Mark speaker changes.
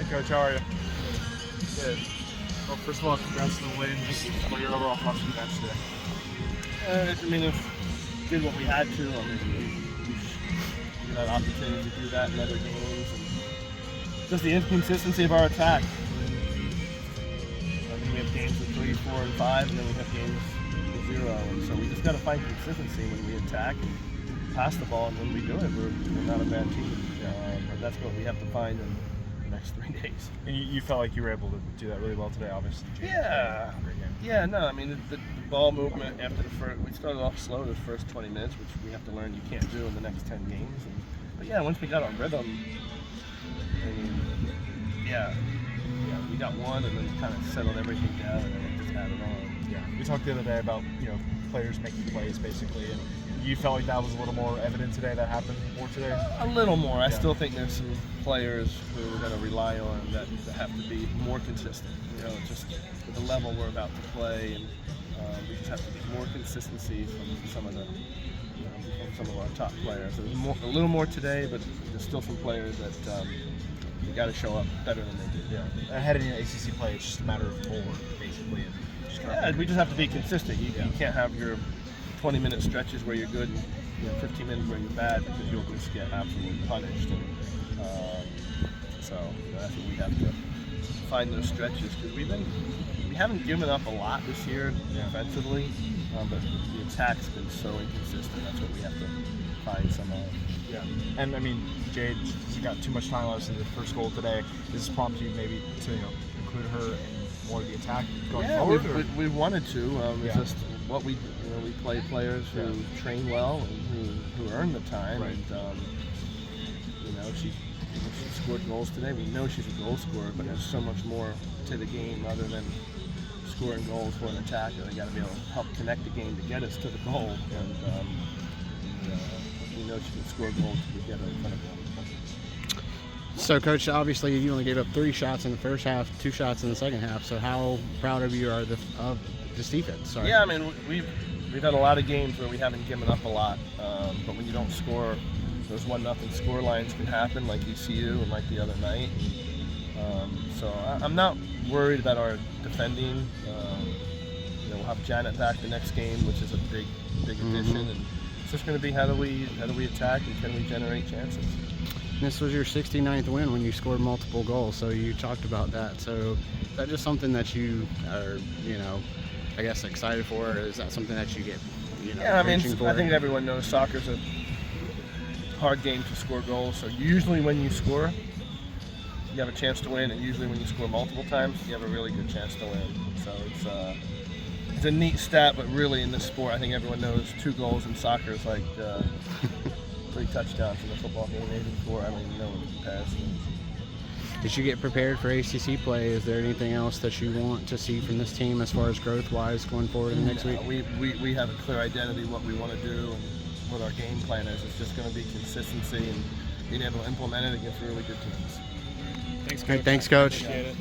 Speaker 1: Hey, Coach, how are you? Good. Well, first of all, congrats on the win. Just what your overall thoughts on the match today?
Speaker 2: I mean, if we did what we had to, I mean, we had opportunity to do that in other games. And just the inconsistency of our attack. I mean, we have games with 3, 4, and 5, and then we have games with 0. And so we just got to find consistency when we attack and pass the ball. And when we do it, we're not a bad team. But that's what we have to find in the next 3 days.
Speaker 1: And you felt like you were able to do that really well today, obviously.
Speaker 2: Yeah.
Speaker 1: Great game.
Speaker 2: Yeah, no, I mean, the ball movement after the first, we started off slow the first 20 minutes, which we have to learn you can't do in the next 10 games. But yeah, once we got on rhythm, I mean, yeah, we got one and then kind of settled everything down and then just added on.
Speaker 1: Yeah. We talked the other day about, players making plays, basically, and you felt like that was a little more evident today, that happened more today?
Speaker 2: A little more. I still think there's some players who we're going to rely on that have to be more consistent. Just with the level we're about to play, and we just have to get more consistency from some of the, from some of our top players. There's a little more today, but there's still some players that you got to show up better than they did.
Speaker 1: Yeah. Ahead of the ACC play, it's just a matter of forward, basically. And just
Speaker 2: we just have to be consistent. You can't have your 20-minute stretches where you're good and 15 minutes where you're bad, because you'll just get absolutely punished. And so that's what we have to find, those stretches, because we haven't given up a lot this year defensively, but the attack's been so inconsistent. That's what we have to find some of.
Speaker 1: Yeah, and I mean, Jade got too much time obviously the first goal today. Does this prompt you maybe to include her in more of the attack going forward?
Speaker 2: We wanted to. It's just what we play players who train well and who earn the time.
Speaker 1: Right.
Speaker 2: And she scored goals today. We know she's a goal scorer, but there's so much more to the game other than scoring goals for an attacker. They got to be able to help connect the game to get us to the goal. And we know she can score goals if we get her in front of goal.
Speaker 3: So, Coach, obviously you only gave up 3 shots in the first half, 2 shots in the second half. So, how proud of you are of this defense? Sorry.
Speaker 2: Yeah, I mean, we've had a lot of games where we haven't given up a lot, but when you don't score, those 1-0 score lines can happen, like ECU and like the other night. So I'm not worried about our defending. We'll have Janet back the next game, which is a big addition, and it's just going to be how do we attack and can we generate chances.
Speaker 3: This was your 69th win when you scored multiple goals, so you talked about that. So is that just something that you are, I guess excited for, or is that something that you get,
Speaker 2: Yeah, I mean,
Speaker 3: for?
Speaker 2: I think everyone knows soccer's a hard game to score goals. So usually when you score, you have a chance to win, and usually when you score multiple times, you have a really good chance to win. So it's a neat stat, but really in this sport, I think everyone knows 2 goals in soccer is like 3 touchdowns in a football game, maybe 4. I don't even know what the comparison is.
Speaker 3: As you get prepared for ACC play, is there anything else that you want to see from this team as far as growth-wise going forward in the next week?
Speaker 2: We have a clear identity what we want to do and what our game plan is. It's just going to be consistency and being able to implement it against really good teams.
Speaker 1: Thanks, Coach.
Speaker 3: Thanks, Coach.
Speaker 1: Appreciate it.